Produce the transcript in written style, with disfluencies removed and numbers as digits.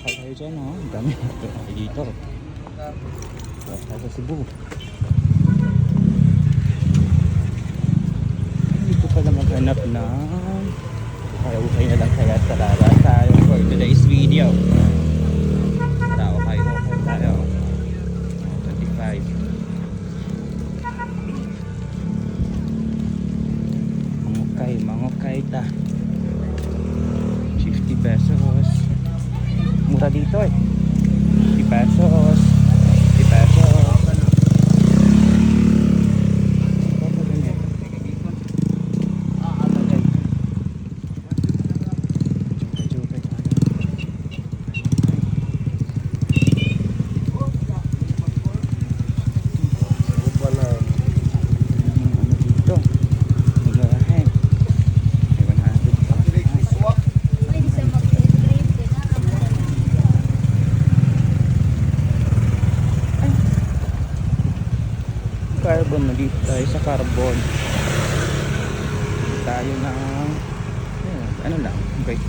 sakay tayo dyan, oh. Ang dami dito. Tayo sa Cebu. Dito pala maghanap ng ukay na lang kaya talaga tayo for today's video. Tara, ukay tayo. 25. Mangukay ta. 50 pesos. Mura dito eh. 50 pesos. 50 pesos. Carbon, nandito tayo sa carbon. Tayo ng ano lang, break